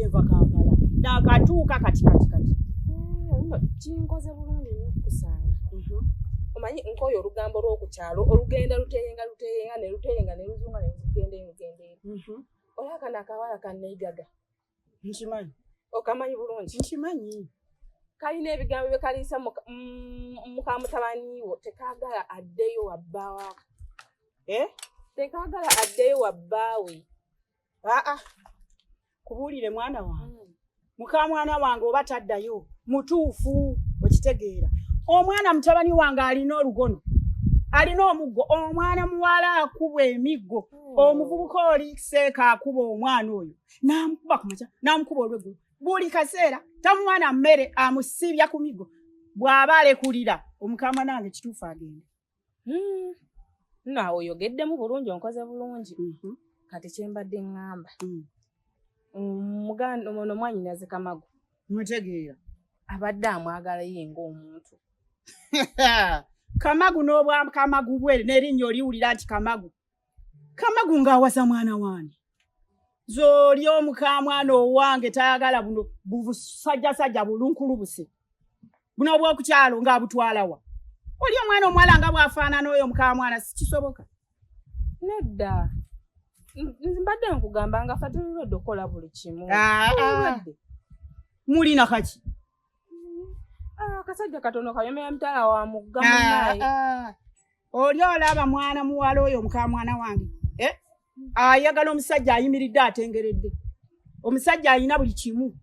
okuva Kampala nakatuuka kati. Kinkoze bulungi nnyo okukusanga. Omanyi nkoyo olugambo lw'okukyalo olugenda luteyenga ne luzunga ne lugenda. Olaka nakawala kaneigaga. Nkimanyi. Okamanyi bulungi. Nkimanyi. Kalina ebigambo bye kaliisa mukamutabani wo tekagala addeyo wabbaawa. Tekagala addeyo wabbaawe. Kubuulire mwana wange. Mukamwana wange oba taddayo mutuufu okitegeera. Omwana mutabani wange alina olugono. Alina omuggo. Omwana muwala akubwa emiggo. Omuvubuka oli seeka akuba omwana oyo. Namukuba ku makya, namukuba olw'eggulu. Buli kaseera tamuwana mmere amusibya ku miggo. Bw'aba alekulira omukama nange kituufu agenda. Naawe oyogeddemu bulungi onkoze bulungi. Kati kyembadde ngamba. Muganda ono mwanyinaze Kamagu. Mutegeera. Abadde amwagala ye ng'omuntu. Kamagu n'obwa Kamagu bwe n'erinnya oliwulira nti Kamagu. Kamagu ng'awasa mwana wange. Zoli omukamwana owange tayagala buno busajja bulunkulubuse. Buno obw'okukyalo ng'abutwalawa. Oli omwana omuwala nga bw'afaanana oyo mukamwana sikisoboka. Nedda. Mbadde nkugamba nga fatiriro dokola buli kimu. Mulina kaki? Kasajja katono kayomera mtala wa mugga munnaye. Oli olaba mwana muwala oyo mukamwana wange. Ayagala omusajja ayimiridde atengeredde. Omusajja ayina buli kimu.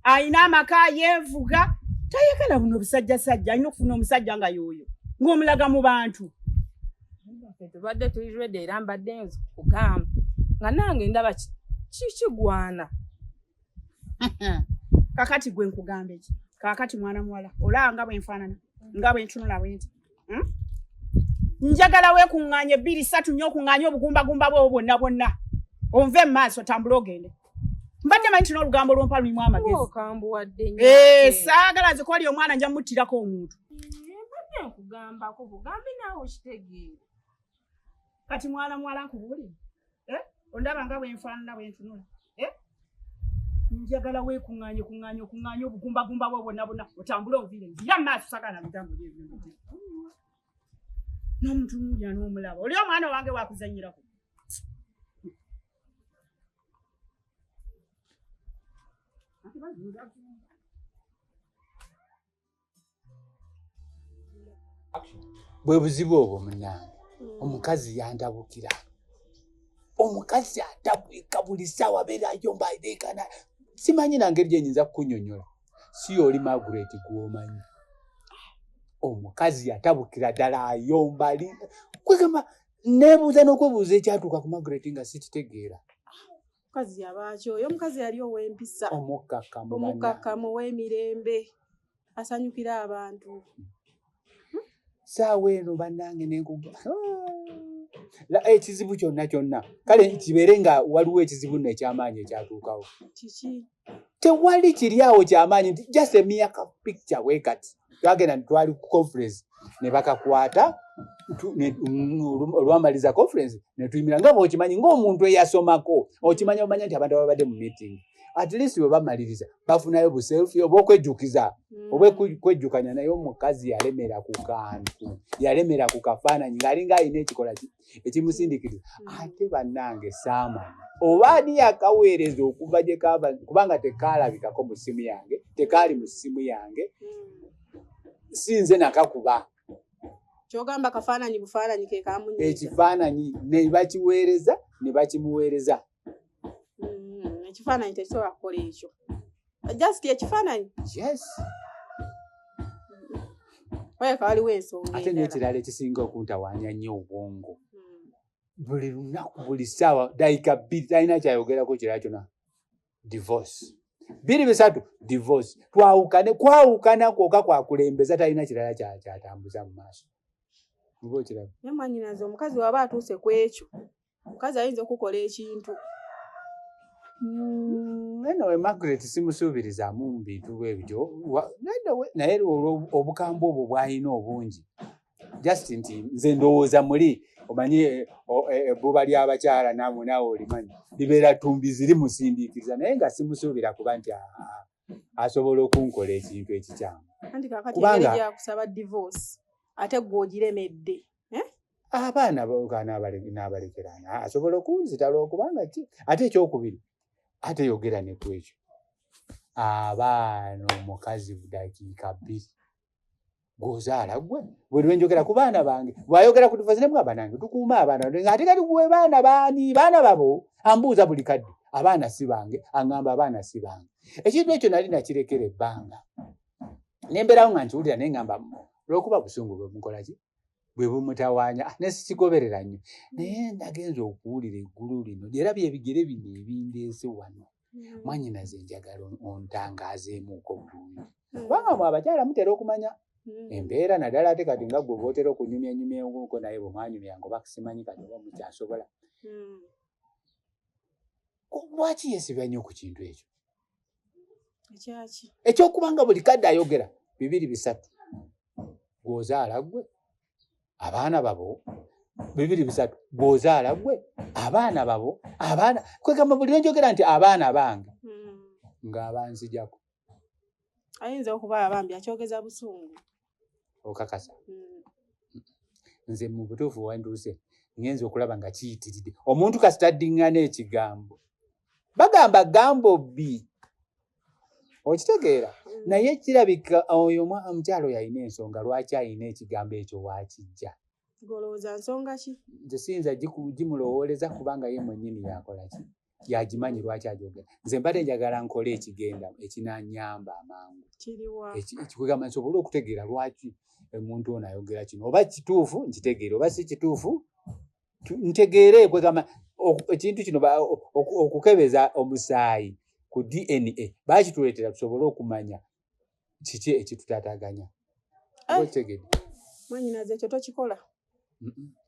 Ayina amaka yevuga. Tayagala buno busajja ayina okufuna omusajja nga yoyo. Ng'omulaga mu bantu. Tubadde tulirwedde era mbadde nzo kugamba. Nga nange ndaba kikigwana. Kakati gwe nkugamba eki. Kakati mwana muwala. Olaba nga bwe nfaanana. Nga bwe ntunula bwe nti. Njagala weekuŋŋaanye 2 3 nnyo okuŋŋaanya obugumba bwo bwonna. Onve mu maaso tambula ogende. Mbadde manyi nti n'olugambo lw'ompa lulimu amagezi. Okambuwadde nnyo. Saagala nze kwali omwana nja muttirako omuntu. Mbadde nkugambako bugambi naawe okitegeera. Kati mwana muwala nkubuulire. Ondaba nga bwe nfaanana bwe ntunula. Njagala weekuŋŋaanye obugumba bwo bwonna otambule ovire. Nzira mu maaso saagala bitambule ebyo. N'omuntu mulya n'omulaba. Oli omwana wange wakuzanyirako. Bwe buzibu obwo munnange. Omukazi yandabukira. Omukazi atabwika buli ssaawa abeera ayomba ayideekana. Simanyi nangeri gye nyinza kukunnyonnyola. Si oli Margaret gw'omanyi. Omukazi yatabukira ddala ayomba kwegamba neebuuza n'okwebuuza ekyatuuka ku Margaret nga sikitegeera. Omukazi yabaaki oyo omukazi yali ow'empisa. Omukakkamu w'emirembe asanyukira abantu. Saawa eno bannange nenkuga ekizibu kyonna kale kibeere nga waliwo ekizibu nno ekyamaanyi ekyatuukawo. Kiki? Tewali kiri awo kyamaanyi nti just a mere picture bwe kati. Twagenda twali ku conference ne bakakwata olwamaliza conference ne tuyimira nga bw'okimanyi ng'omuntu eyasomako okimanyi omanya nti abantu ababadde mu meeting at least bwe bamaliriza bafunayo buselfie oba okwejjukiza oba kwejjukanya naye omukazi yalemera ku kantu yalemera ku kafaananyi ng'alinga alina ekikola ekimusindikiriza ate bannange saamanyi oba ani yakaweereza okuva gye kava kubanga tekaalabikako mu ssimu yange tekaali mu ssimu yange sinze nakakuba. Kyogamba kafaananyi bufaananyi ke kamunyiza. Ekifaananyi ne bakiweereza ne bakimuweereza. Ekifaananyi tekisobola kukola ekyo. Just ekifaananyi? Yes. Weka waliwo ensonga. Ate n'ekirala ekisinga okuntawaanya nnyo obwongo. Buli lunaku buli ssaawa dayiika 2 talina kyayogerako kirala kyonna. Divorce. 2 3 divorce. Kwawukana kwokka kwakulembeza talina kirala kyatambuza mu maaso. Nyamanyinaze omukazi waba atuuse ku ekyo. Omukazi ayinza okukola ekintu. Neno Margaret simusuubirizaamu mu bintu bw'ebyo. Naye obukambwe obwo bw'alina obungi. Just nti nze ndowooza muli omanye ebbuba ly'abakyala naamwe naawe olimanyi libeera ttumbi ziri musindiikiriza naye nga simusuubira kuba nti asobola okunkola ekintu ekikyamu. Anti kakati engeri gyakusaba divorce ate gw'ogiremedde. Abaana n'abalekerana asobola okunzitala okubanga ki ate ekyokubiri ate yogera ne ku ekyo abaana omukazi budakiika 2 gwozaala gwe bwe lwenjogera ku baana bange bw'ayogera ku divorce ne bw'aba nange tukuuma abaana ate kati gwe baana baani baana babo ambuuza buli kadde abaana si bange aŋŋamba abaana si bange. Ekintu ekyo nali nakirekera ebbanga ne mbeerawo nga nkiwulira naye ŋŋamba olw'okuba busungu bwe mukola ki bwe bumutawaanya ne sikigoberera nnyo naye nagenza okuwulira eggulu lino era byebigere bino ebindeese wano mwanyinaze enjagala ontangaazeemuuko bulungi kubanga mwe abakyala mutera okumanya embeera naddala ate kati nga gwe bootera okunyumyanyumyako naye bwe mwanyumyanga oba simanyi kati oba mukyasobola. Lwaki yeesiba nnyo ku kintu ekyo ekyokubanga buli kadde ayogera 2-3 gw'ozaala gwe abaana babo 2-3 gw'ozaala gwe abaana babo abaana kwegamba buli lwenjogera nti abaana bange ng'abanzijako ayinza okuba abambi akyogeza busungu okakasa. Nze mu butuufu wanduuse ngenza okulaba nga kiyitiridde omuntu kasita addiŋŋana ekigambo bagamba gambo bbi okitegeera naye kirabika oyo omukyalo oyo alina ensonga lwaki alina ekigambo ekyo waakijja. Golowooza nsonga ki? Nze siyinza gimulowooleza kubanga ye mwennyini yakola ki yagimanyi lwaki agyogera. Nze mbadde njagala nkole ekigenda ekinanyamba amangu ekikwegamba nsobole okutegeera lwaki omuntu ono ayogera kino oba kituufu nkitegeere oba si kituufu ntegeere kwegamba ekintu kino okukebeza omusaayi ku DNA baakituleetera tusobole okumanya kiki ekitutaataganya. Okitegedde mwenyinaze ekyo tokikola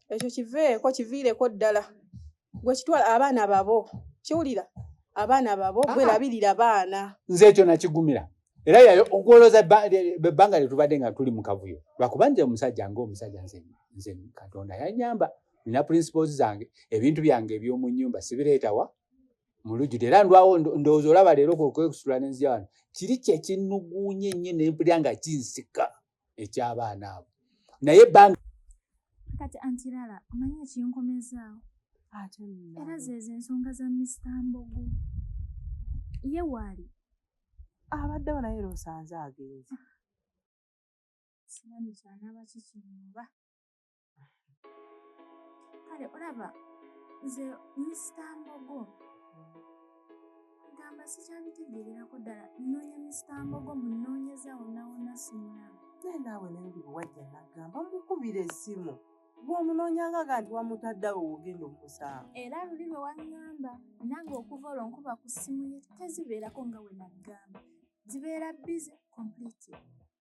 ekyo kiviireko ddala gwe kitwala abaana babo kiwulira abaana babo bwerabirira baana. Nze ekyo nakigumira era yayo okwolooza ebbanga lyetubadde nga tuli mu kavuyo lwakuba nze omusajja ng'omusajja nze Katonda yanyamba nina principles zange ebintu byange eby'omu nnyumba sibireetawa mu lujjudde era ndowooza olaba leero kwekusula n'enzija wano kiri kyekinnuguunye ennyo nempulira nga kinsika eky'abaana abo naye ebbanga kati antirala omanyi ekinkomezaawo era zezo ensonga za Mr. Mbogo ye waali abaddewo naye loosanze agenze simanyi kyanaaba kikimuba kale olaba nze Mr. Mbogo ngamba sikyabitegeererako ddala nnoonya Mr. Mbogo munoonyeza wonna simulaba naye naawe neruli bwe wajja naggamba mukubira essimu bw'omunoonyangaga nti wamutaddawo ogenda omusanga era luli lwe waŋŋamba nange okuva olwo nkuba ku ssimu ye tezibeerako nga we naggamba zibeera bize complete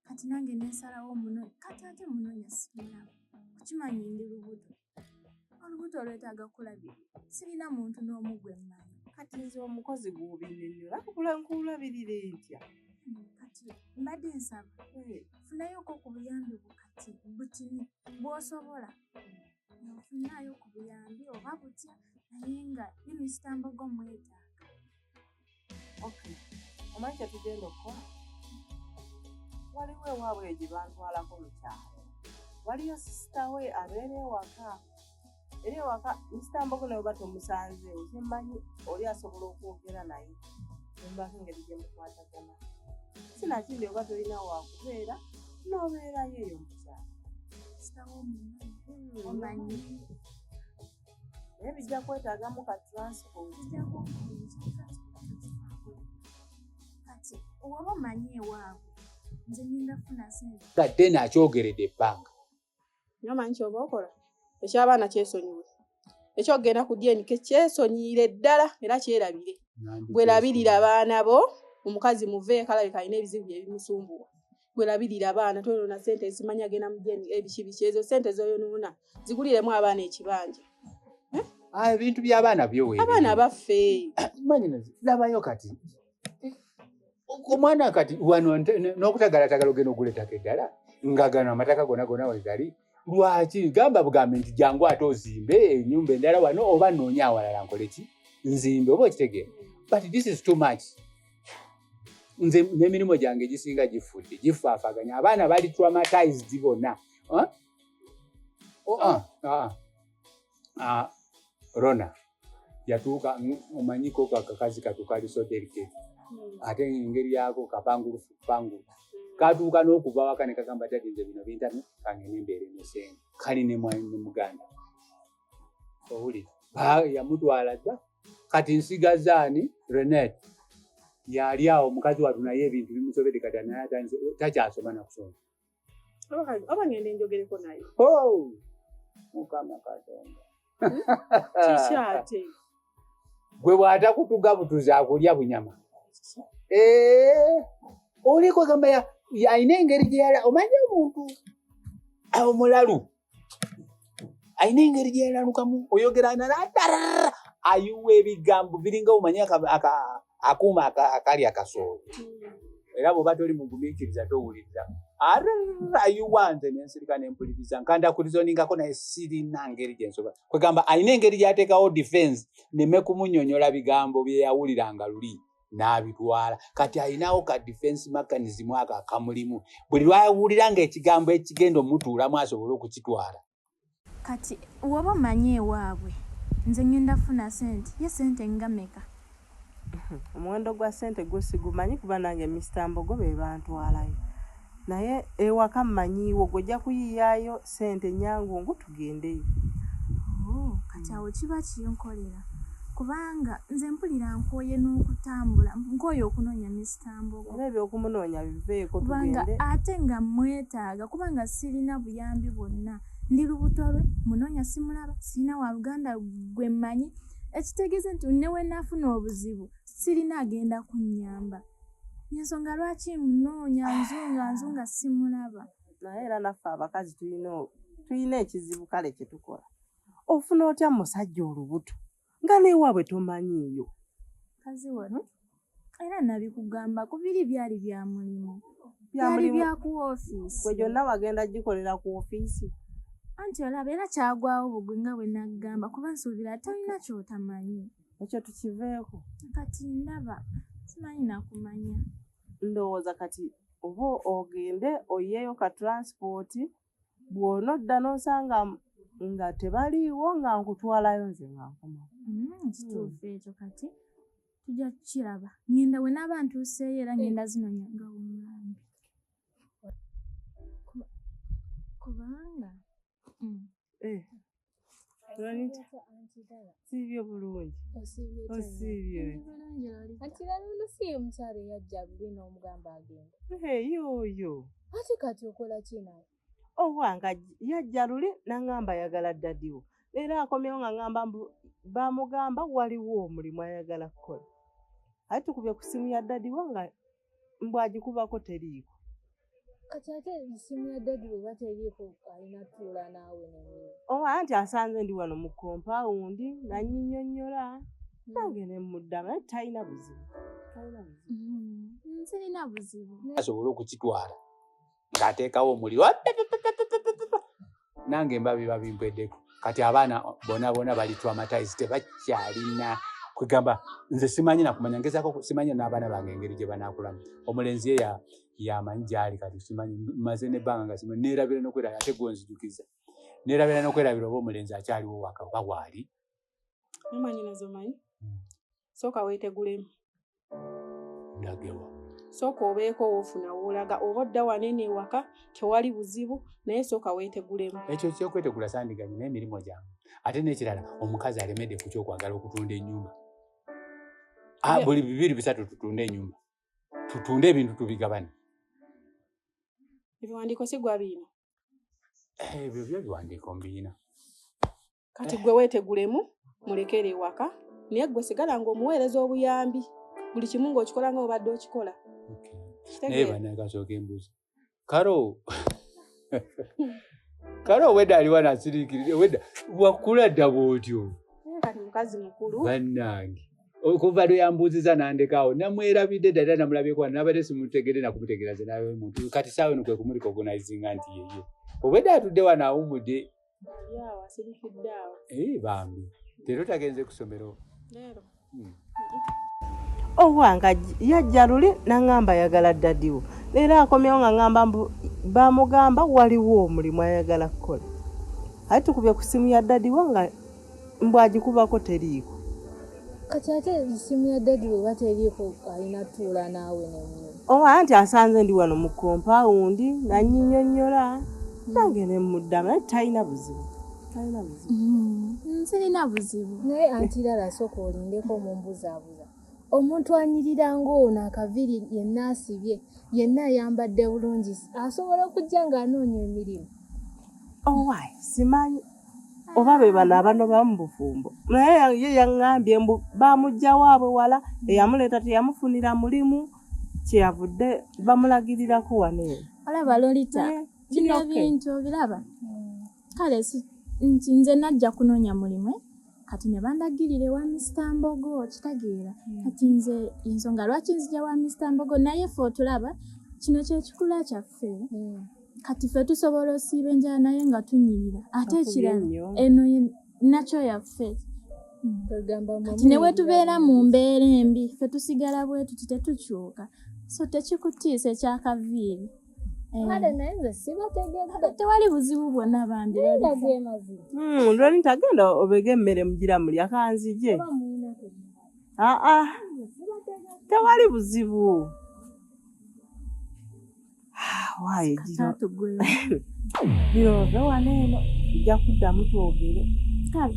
kati nange nensalawo munoonya kati ate munoonya simulaba okimanyi ndi lubuto olubuto olwetaaga kulabirira sirina muntu n'omu gwe mmanyi kati nze omukozi gw'obinnyonnyola nkulabirira ntya kati mbadde nsaba funayoko ku buyambi bukati butini bw'osobola ofunayo ku buyambi oba butya naye nga ne Mr. Mbogo mwetaaga. Okay omanyi kyetugenda okukola waliwo ewaabwe gye bantwalako mu kyalo waliyo sisita we abeera ewaka era ewaka Mr. Mbogo naye oba tomusanzeewo kyemmanyi oli asobola okwogera naye nembako engeri gye mukwatagana sinakindi oba tolina wakubeera n'obeerayo eyo mu kyalo omanyi naye bijja kwetaagamu ka transport kati oba omanyi ewaabwe nze ngenda funa sente gadde nakyogeredde ebbanga nyomanyi kyoba okola ekyabaana kyesonyiwe ekyogenda ku dyenike kyesonyiire ddala era kyerabire bwerabirira abaana bo omukazi muve kalabika alina ebizibu byebimusumbuwa bwerabirira abaana tonoona sente ezimanya agenda mu dyenike ebiki ezo sente zoyonoona ziguliremu abaana ekibanja ebintu by'abaana byowe abaana baffe manyi labayo kati omwana kati wano n'okutagalatagala ogenda oguleetako eddala nga gano amataka gona we gali lwaki gamba bugambe nti jangu ate ozimbe ennyumba endala wano oba noonya awalala nkole ki nzimbe oba okitegeera but this is too much. Nze n'emirimu gyange gisinga gifudde gifaafaganya abaana bali traumatized bonna. Rona yatuuka omanyiko kakazi katukali so delicate ate engeri yako kapangulu katuuka n'okuva waka ne kagamba dadi nze bino bintami kangene embeere nesenga kali ne muganda owuli yamutwala dda kati nsigazaani Renette yali awo mukazi watu naye ebintu bimusobedde kati naye takyasoma nakusoma oba ngende njogereko naye mukama katonda kikyate gwe bw'atakutuga butuzi akulya bunyama oliko gamba ayina engeri gye yala omanya omuntu omulalu ayina engeri gye yalalukamu oyogera nalatara ayuwa ebigambo biringa omanya akuuma akali akasoobo era bw'oba toli mugumiikiriza towuliriza ayuwa nze nensirika nempuliriza nkanda kulizoningako naye sirina ngeri gyensobola kwegamba ayina engeri gyateekawo defense neme kumunyonyola bigambo bye yawuliranga luli n'abitwala kati ayinawo ka defense mechanism ako akamulimu buli lwawuliranga ekigambo ekigenda omutuulamu asobole okukitwala. Kati woba omanyi ewaabwe nze ngenda funa sente ye sente ngameka omuwendo gwa sente gwe sigumanyi kuba nange Mr. Mbogo be bantwalayo naye ewaka mmanyiiwo gojja kuyiyaayo sente nyangu tugendeyo. Kati awo kiba kinkolera kubanga nze mpulira nkooye n'okutambula nkooye okunoonya Mr. Mbogo era ebyokumunoonya biveeko kubanga tugende ate nga mwetaaga kubanga sirina buyambi bwonna ndi lubuto lwe munoonya simulaba sirina wa Luganda gwe mmanyi ekitegeeza nti newe naafuna obuzibu sirina agenda kunnyamba ensonga lwaki munoonya nzunga simulaba. naye era naffe abakazi tulina ekizibu kale kye tukola ofuna otya musajja olubuto nga neewaabwe tomanyiiyo kazi wano era nabikugamba kubiri byali bya mulimu byali bya ku ofiisi gwe gyonna wagenda gikolera ku ofiisi anti olaba era kyagwawo bugwe nga bwe naggamba kuba nsuubira talina kyotamanyi ekyo tukiveeko kati ndaba simanyi nakumanya ndowooza kati oba ogende oyeeyo ka transport bw'onodda n'osanga nga tebaliiwo nga nkutwalayo nze nga nkoma kituufu ekyo kati tujja kukiraba ngenda we naaba ntuuseeyo era ngenda zinoonya nga omwami kubanga siibye bulungi osiibye ati lano si omukyala eyajja luli n'omugamba agenda yooyo ate kati okola ki naye owanga yajja luli n'angamba ayagala ddadiwo era akomyewo nga ngamba bamugamba waliwo omulimu ayagala kukola ate tukubye ku ssimu ya ddadiwo nga mbwagikubako teriiko kati ate essimu ya ddadiwo oba teriiko alina tuula naawe nemiri oba nti asanze ndi wano mu kompawundi nanyinyonnyola nange ne muddamu naye talina buzibu sirina buzibu asobole okukitwala ng'ateekawo omuliro nange mba biba bimpweddeko kati abaana bonna bali traumatized tebakyalina kwegamba nze simanyi nakumanya ngezaako simanyi n'abaana bange engeri gye banaakulamu omulenzi ye yamanyi gyali kati simanyi maze nebbanga nga simanyi neerabira n'okwerabira ate gonzijukiza neerabira n'okwerabira oba omulenzi akyaliwo waka oba waali mumanyi nazo manyi sooka weetegulemu ndagewa sooka obeeko woofuna woolaga oba odda wanene ewaka tewali buzibu naye sooka weetegulemu ekyo kyokwetegula sandiganye n'emirimu gyange ate n'ekirala omukazi alemedde ku kyokwagala okutunda ennyumba buli 2-3 tutunde ennyumba tutunde ebintu tubigabane ebiwandiiko si gwabiina ebyo byo biwandiiko mbiina kati gwe weetegulemu mulekere ewaka naye gwe sigala ng'omuweereza obuyambi buli kimu ng'okikola nga obadde okikola naye banakasooka embuuzi karo wedda aliwa nasiriikirire wedda wakula dda bw'otyo kati mukazi mukulu bannange okuva lwe yambuuziza nandekaawo namwerabidde ddala namulabyeko nabadde simutegere nakumutegeera ze nawe muntu kati saawe no kwe kumurecognizinga nti yeye obwedde atudde wano awumudde yawa sirikidde awo bambi leero tagenze ku ssomero leero Owanga yajja luli n'angamba ayagala ddadiwo. Leero akomyewo nga ngamba bamugamba waliwo omulimu ayagala kukola. Ate tukubye ku ssimu ya ddadiwo nga mbwagikubako teriiko. Kati ate essimu ya ddadi bweba teriiko alina tuula naawe nemwe. Anti asanze ndi wano mu kompawundi nanyinyonnyola nange ne muddamu talina buzibu. Sirina buzibu. Naye anti Lala sooka olindeko omumbuzaabuza. Omuntu anyirira ng'ono akaviri yenna asibye yenna ayambadde bulungi asobola okujja ng'anoonya emirimu. Simanyi oba be bano abanoba mu bufumbo. Naye ye yaŋŋambye bamugja waabwe wala eyamuleeta teyamufunira mulimu kyeyavudde bamulagirirako wano eno. Olaba Lolita bino ebintu obiraba kale nze najja kunoonya mulimu kati ne bandagirire wa Mr. Mbogo kitageera kati nze ensonga lwaki nzija wa Mr. Mbogo naye ffe otulaba kino kyekikula kyaffe kati ffe tusobola osiiba enjala naye nga tunyirira ate ekirala eno nakyo yaffe kati ne bwe tubeera mu mbeera embi ffe tusigala bwe tuti tetukyuka so tekikutiisa ekyakaviiri Kale naye nze sibategeera. Tewali buzibu bwonna bambi. Lwani tagenda obege emmere mugira mulya kanzije. Tewali buzibu. Waaye giro ove wano eno ijja kuddamu twogere. Kale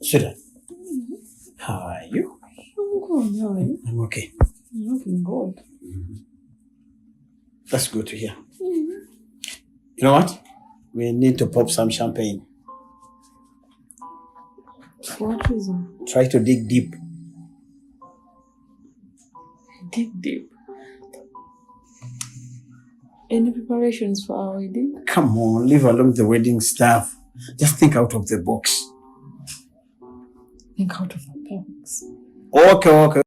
Sweetheart, how are you? I'm good. How are you? I'm okay. You're looking good. That's good to hear. You know what? We need to pop some champagne. For what reason? Try to dig deep. Dig deep. Any preparations for our wedding? Come on, leave alone the wedding stuff. Just think out of the box. Think out of the box. Okay.